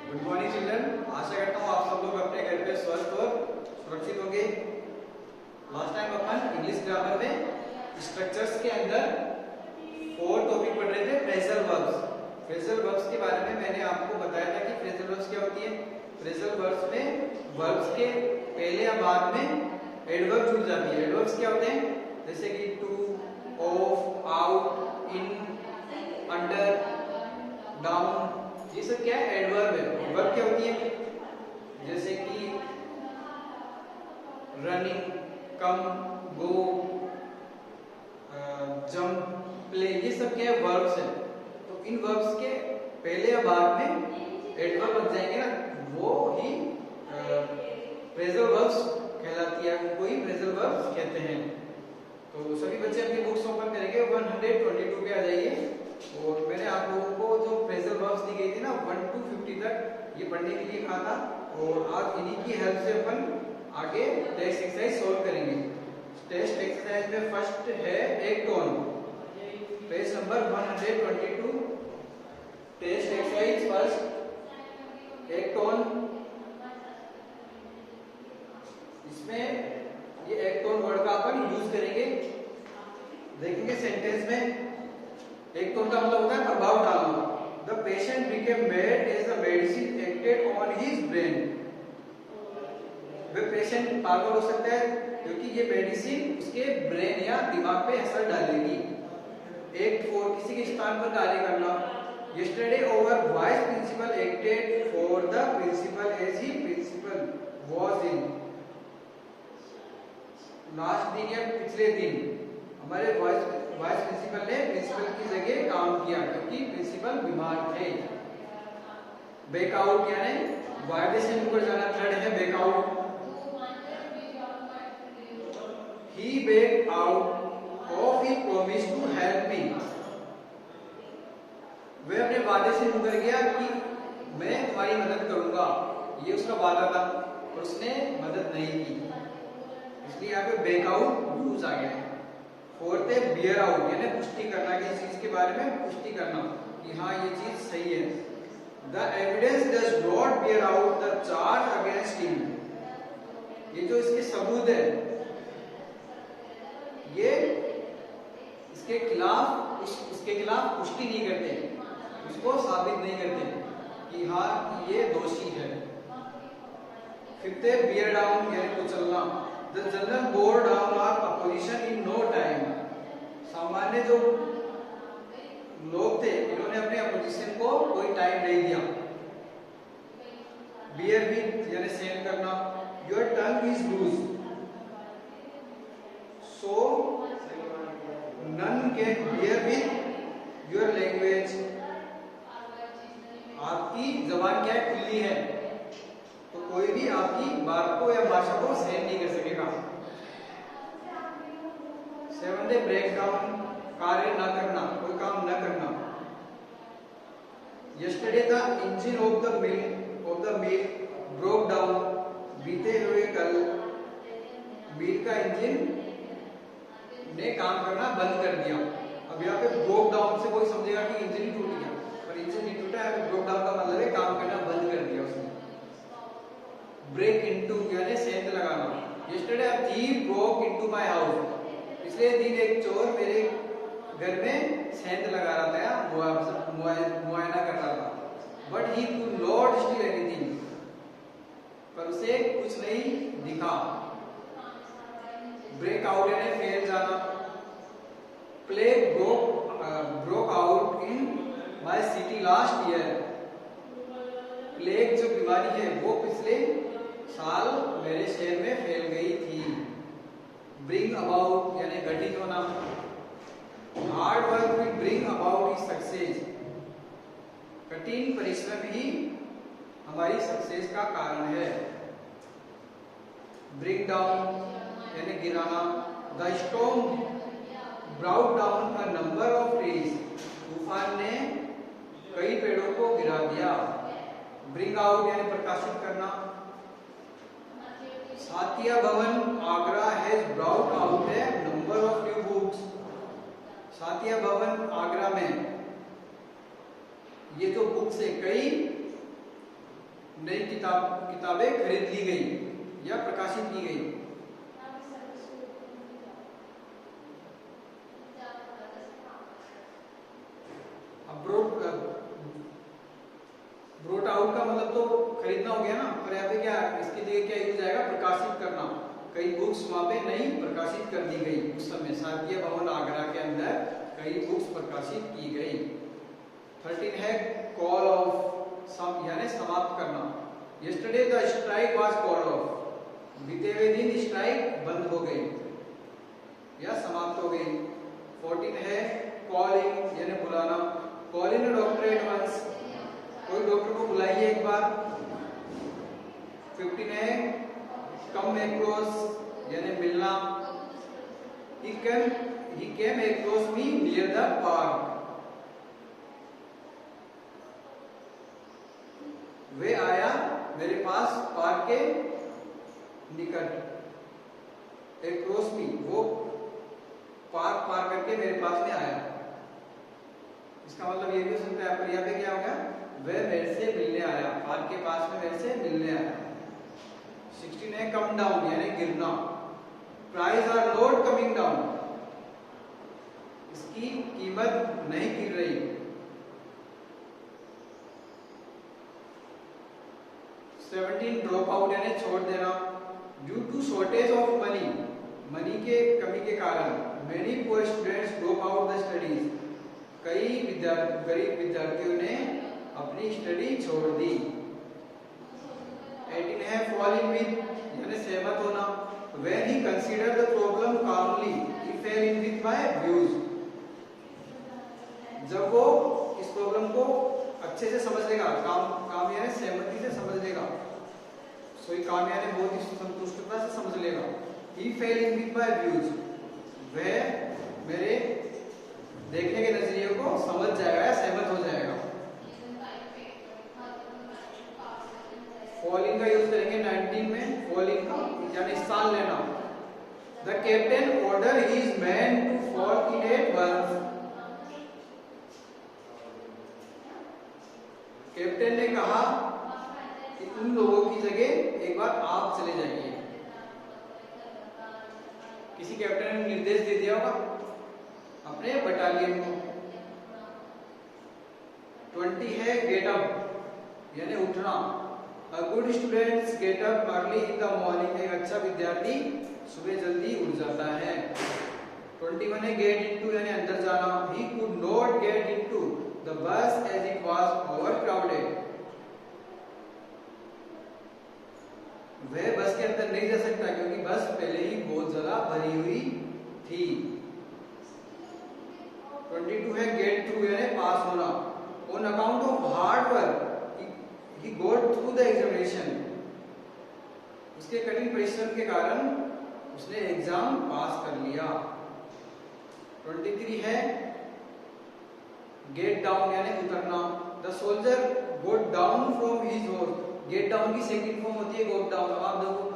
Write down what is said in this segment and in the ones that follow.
Good morning children. आशा करता हूँ आप सब लोग अपने घर पे स्वस्थ और सुरक्षित होंगे। लास्ट टाइम अपन इंग्लिश ग्रामर में स्ट्रक्चर्स के अंदर 4 टॉपिक पढ़ रहे थे, फ्रेजल वर्ब्स। फ्रेजल वर्ब्स के बारे में मैंने आपको बताया था कि फ्रेजल वर्ब्स क्या होती है। फ्रेजल वर्ब्स में वर्ब्स के पहले या बाद में एडवर्ब जुड़ जाती है। एडवर्ब्स क्या होते हैं? जैसे कि to, off, out, in, under, down, ये सब क्या है? एडवर्ब है। वर्ब क्या होती है? जैसे कि रनिंग, कम, गो, जंप, प्ले, ये सब क्या है? वर्ब्स है। तो इन वर्ब्स के पहले या बाद में एडवर्ब लग जाएंगे ना, वो ही फ्रेजल वर्ब्स कहलाती है, उनको ही फ्रेजल वर्ब्स कहते हैं। तो सभी बच्चे अपनी बुक्स ओपन करेंगे, 122 पे आ जाइए। और मैंने आप लोगों को जो फ्रेजल वर्ब्स दी गई थी ना 1 to 50 तक, ये पढ़ने के लिए कहा था। और आज इन्हीं की हेल्प से अपन आगे टेस्ट एक्सरसाइज सॉल्व करेंगे। टेस्ट एक्सरसाइज में फर्स्ट है एक टोन, page number 122। Test exercise first एक टोन। इसमें ये एक टोन वर्ड का अपन यूज करेंगे। देखेंगे सेंटेंस में एक टोन का मतलब होता है प्रभाव डालना। The patient became mad as the medicine acted on his brain. वह पेशेंट पागल हो सकता है क्योंकि ये मेडिसिन उसके ब्रेन या दिमाग पे असर डालेगी। एक्ट फॉर, किसी के स्थान पर कार्य करना। Yesterday our vice principal acted for the principal as he principal was in. Last दिन या पिछले दिन हमारे वाइस प्रिंसिपल ने प्रिंसिपल की जगह काम किया क्योंकि प्रिंसिपल बीमार थे। बैकआउट यानी वायदे से मुकर जाना। थर्ड है backout. He backed out of his promise to help me. वह अपने वादे से मुकर गया कि मैं तुम्हारी मदद करूंगा, ये उसका वादा था और उसने मदद नहीं की, इसलिए यहाँ पे बैकआउट यूज आ गया है। फोर्थ है बियर आउट, यानी पुष्टि करना, किसी चीज के बारे में पुष्टि करना कि हाँ ये चीज सही है। The evidence does not bear out the charge against him. ये जो इसके सबूत है ये इसके खिलाफ पुष्टि नहीं करते, उसको साबित नहीं करते कि हाँ ये दोषी है। फिफ्थ है बियर डाउन, यानी कुचलना। The general bore down our opposition in no time. सामान्य जो लोग थे इन्होंने अपने अपोजिशन को कोई टाइम नहीं दिया। Bear with यानी सहन करना। Your tongue is loose, so none can bear with your language. आपकी जबान क्या है? खुली है, तो कोई भी आपकी बात को या भाषा को सहन नहीं कर सकेगा। सेवंथ है ब्रेक डाउन, कार्य न करना, कोई काम न करना। Yesterday the engine of the mill broke down. बीते हुए कल मिल का इंजन ने काम करना बंद कर दिया। अब यहाँ पे ब्रोक डाउन से कोई समझेगा कि इंजन ही टूट गया, पर इंजन नहीं टूटा है। ब्रोक डाउन का मतलब है काम करना बंद कर दिया उसने। ब्रेक इनटू यानी सेंध लगाना। Yesterday a thief broke into my house. पिछले दिन एक चोर मेरे घर में सेंध लगा रहा था या मुआयना कर रहा था। But he could not steel anything, पर उसे कुछ नहीं दिखा। ब्रेक आउट यानी फैल जाना। Plague broke out in my city last year. Plague जो बीमारी है वो पिछले साल मेरे शहर में फैल गई थी। ब्रिंग अबाउट यानी घटित होना। Hard work will bring about success. कठिन परिश्रम ही हमारी सक्सेस का कारण है। ब्रिंग डाउन यानी गिराना। The storm brought down a number of trees. तूफान ने कई पेड़ों को गिरा दिया। ब्रिंग आउट यानी प्रकाशित करना। सातिया भवन Agra has brought out A number of new books. Satia भवन आगरा में ये जो बुक्स है कई नई किताबें खरीद ली गई या प्रकाशित की गई। ब्रोट आउट का मतलब तो खरीदना हो गया ना, पर यहाँ पे क्या इसके लिए क्या यूज आएगा, प्रकाशित करना। कई बुक्स वहां पे नई प्रकाशित कर दी गई उस समय शासकीय भवन आगरा के अंदर कई बुक्स प्रकाशित की गई। 13 है कॉल ऑफ यानी समाप्त करना। Yesterday the strike was called off, बीते हुए दिन स्ट्राइक बंद हो गई या समाप्त हो गई। 14 है कॉलिंग यानी बुलाना। Call in a doctor at once, कोई डॉक्टर को बुलाइए एक बार। 15 है कम अक्रॉस यानी मिलना। he came across me near the park, वे आया मेरे पास पार्क के निकट। across me वो पार्क पार करके मेरे पास में आया। इसका मतलब ये भी हो सकता है, पर यहाँ पे क्या हो गया, वह मेरे से मिलने आया, पार्क के पास में मेरे से मिलने आया। 16 है कम डाउन यानी गिरना। Price are not coming down, इसकी कीमत नहीं गिर रही। 17 ड्रॉप आउट यानी छोड़ देना। Due to shortage of money, money के कमी के कारण many poor students drop out the studies, कई गरीब विद्यार्थियों ने अपनी स्टडी छोड़ दी। 18 है फॉल इन विद यानी सहमत होना। When he considered the problem calmly, he fell in with my views, जब वो इस प्रॉब्लम को अच्छे से समझ लेगा, काम यानी सहमति से समझ लेगा, सोई काम यानी बहुत ही संतुष्टता से समझ लेगा। He fell in with my views, वह मेरे देखने के नजरिए को समझ जाएगा या सहमत हो जाएगा। फॉलिंग का यूज करेंगे 19 में। फॉलिंग का यानी स्थान लेना। The captain order his man to fall in at once, captain ने कहा कि उन लोगों की जगह एक बार आप चले जाइए। किसी कैप्टन ने निर्देश दे दिया होगा अपने बटालियन को। 20 है गेट अप यानी उठना। A good student get up early in the morning, एक अच्छा विद्यार्थी सुबह जल्दी उठ जाता है। 21 है get into यानी अंदर जाना। He could not get into the bus as it was overcrowded, वह बस के अंदर नहीं जा सकता क्योंकि बस पहले ही बहुत ज्यादा भरी हुई थी। 22 है get through यानी पास होना। On account of hard work he got through the examination, उसके कठिन परिश्रम के कारण उसने एग्जाम पास कर लिया। 23 है गेट डाउन यानी उतरना। The soldier got down from his horse, get down की सेकंड फॉर्म होती है गोट डाउन।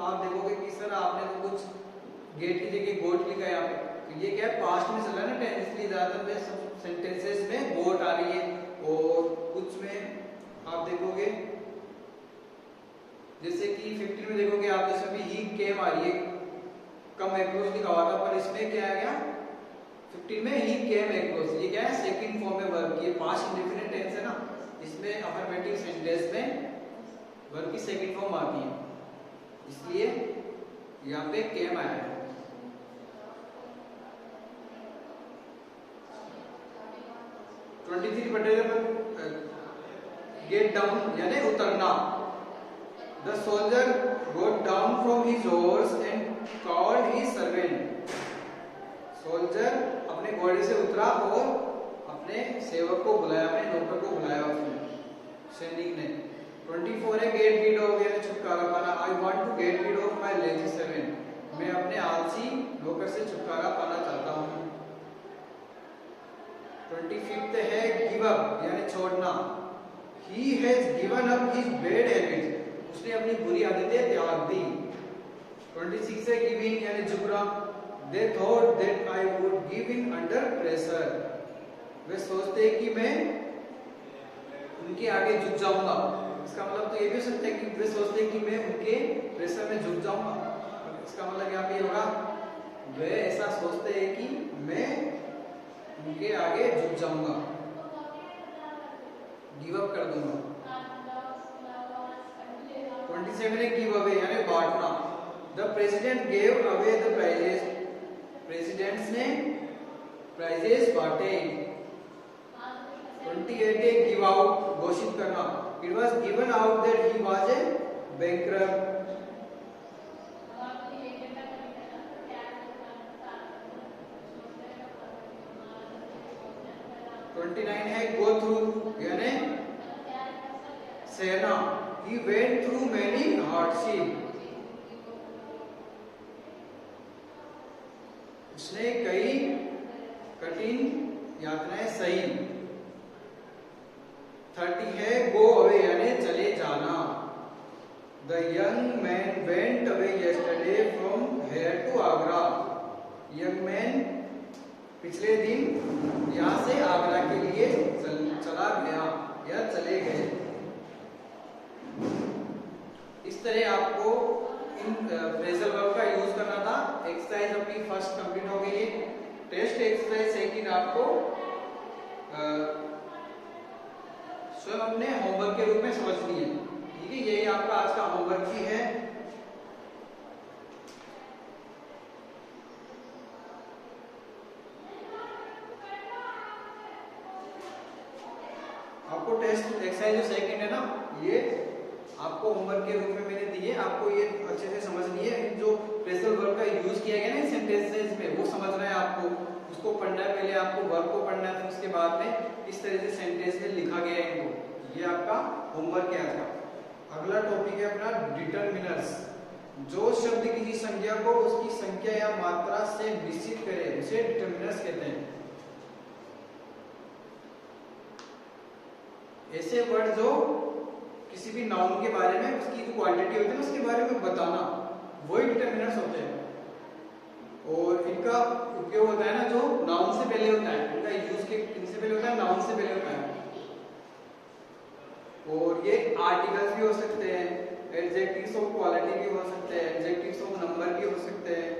आप देखोगे कि सर आपने तो कुछ गेट की जगह गोट लिखा है यहाँ पे, तो ये क्या है पास्ट में चल रहा है ना टेंस, इसलिए ज्यादातर सेंटेंसेस में गोट आ रही है। और कुछ में आप देखोगे जैसे कि 15 में देखोगे आप जैसे अभी ही केम आ रही है, कम एक्रोस लिखा हुआ था, पर इसमें क्या आ गया 15 में ही केम एक्रोस, ये क्या है सेकंड फॉर्म में वर्ब, ये पास्ट इंडेफिनिट टेंस है ना, इसमें अफर्मेटिव सेंटेंस में वर्ब की सेकंड फॉर्म आती है, इसलिए यहाँ पे केम आया है। गेट डाउन यानी उतरना। The soldier got down from his horse and called his servant, soldier अपने घोड़े से उतरा और अपने सेवक को बुलाया, अपने नौकर को बुलाया उसने, सैनिक ने। 24 है गेट रीड ऑफ यानी छुटकारा पाना। I want to get rid of my lazy servant, मैं अपने आलसी नौकर से छुटकारा पाना चाहता हूँ। 25 है गिव अप यानी छोड़ना। He has given up his bad habits, उसने अपनी बुरी आदतें त्याग दी। 26 है गिव इन यानी झुकना। They thought that I would give in under pressure, वे सोचते कि मैं उनके आगे झुक जाऊंगा। इसका मतलब तो ये भी हो सकता है कि वे सोचते हैं कि मैं उनके प्रेशर में झुक जाऊंगा। इसका मतलब यहाँ पे ये होगा वे ऐसा सोचते हैं कि मैं उनके आगे झुक जाऊंगा, गिव अप कर दूंगा। 27 है गिव अवे यानी बांटना। The president gave away the prizes, presidents ने प्राइजेस बांटे। 28 है गिव आउट, घोषित करना। It was given out that he was a bankrupt. 29 है गो थ्रू यानी सहना। He went through many hardship, उसने कई कठिन यातनाएं सही। 30 है गो अवे यानी चले जाना। The young man went away yesterday from here to Agra. Young man पिछले दिन यहाँ से आगरा के लिए चला गया या चले गए। इस तरह आपको इन फ्रेजल वर्ब का यूज करना था। एक्सरसाइज अपनी फर्स्ट कंप्लीट हो गई है। टेस्ट एक्सरसाइज सेकंड आपको स्वयं अपने होमवर्क के रूप में समझनी है। ठीक है, यही आपका आज का होमवर्क भी है। आपको टेस्ट एक्सरसाइज जो सेकंड है ना, ये आपको होमवर्क के रूप में मैंने दिए। आपको ये अच्छे से समझनी है। जो फ्रेजल वर्ब का यूज किया गया ना सेंटेंसेस में, वो समझना है आपको। उसको पढ़ना है, पहले आपको वर्ब को पढ़ना है, फिर उसके बाद में इस तरह से सेंटेंस में लिखा गया है इनको। ये आपका होमवर्क है आज का। अगला टॉपिक है अपना डिटरमिनर्स। जो शब्द किसी संख्या को उसकी संख्या या मात्रा से निश्चित करे उसे डिटरमिनर्स कहते हैं। ऐसे वर्ड जो किसी भी नाउन के बारे में, उसकी जो क्वांटिटी होती है ना, उसके बारे में बताना, वही डिटरमिनर्स होते हैं। और इनका उपयोग होता है ना जो नाउन से पहले होता है। इनका यूज किनसे पहले होता है? नाउन से पहले होता है। और ये आर्टिकल्स भी हो सकते हैं, एडजेक्टिव्स ऑफ क्वालिटी भी हो सकते हैं, एडजेक्टिव्स ऑफ नंबर भी हो सकते हैं,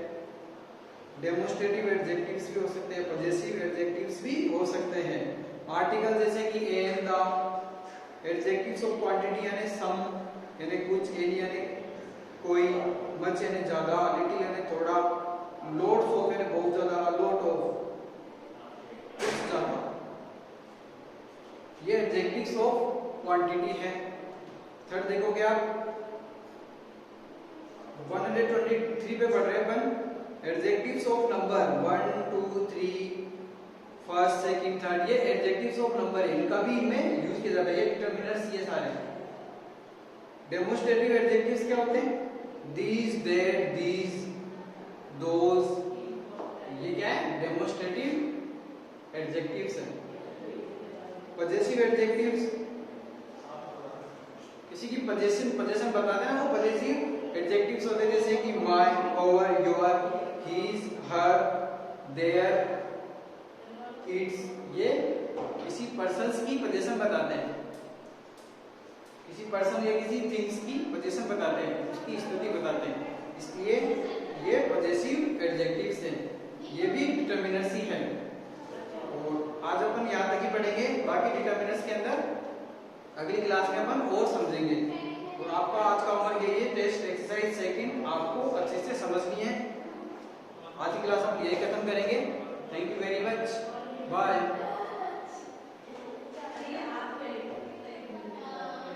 डेमोस्ट्रेटिव एडजेक्टिव्स भी हो सकते हैं, पॉजेसिव एडजेक्टिव्स भी हो सकते हैं। आर्टिकल जैसे कि an, the. Adjectives of quantity यानी सम यानी कुछ, एनी यानी कोई, मच यानी ज्यादा, लिटिल यानी थोड़ा, लोट्स ऑफ यानी बहुत ज्यादा, लॉट ऑफ कुछ ज्यादा। ये एडजेक्टिव्स ऑफ क्वांटिटी है। थर्ड देखोगे आप 123 पे पढ़ रहे हैं अपन। Adjectives of number 1 2 3 first second third, ये एडजेक्टिव्स ऑफ नंबर है। इनका भी इनमें यूज किया जाता है। ये डिटरमिनर्स ये सारे। डेमोस्ट्रेटिव एडजेक्टिव्स क्या होते हैं? दीज, दैट, दीज, दोज, ये क्या है? डेमोस्ट्रेटिव एडजेक्टिव्स है। पॉजेसिव एडजेक्टिव्स किसी की पोजीशन बताते हैं ना, वो पॉजेसिव एडजेक्टिव्स होते हैं। जैसे कि my, our, your, his, her, their, its, ये किसी पर्सन्स की पोजीशन बताते हैं। किसी पर्सन या किसी थिंग्स की पोजीशन बताते हैं, उसकी स्थिति बताते हैं। इसलिए ये पॉजेसिव एडजेक्टिव्स हैं। ये भी डिटरमिनर्स ही है। और आज अपन यहाँ तक ही पढ़ेंगे। बाकी डिटरमिनर्स के अंदर अगली क्लास में अपन और समझेंगे। और आपका आज का होमवर्क यही है। टेस्ट एक्सरसाइज सेकंड आपको अच्छे से समझनी है। आज की क्लास हम यही खत्म करेंगे। Thank you very much, bye.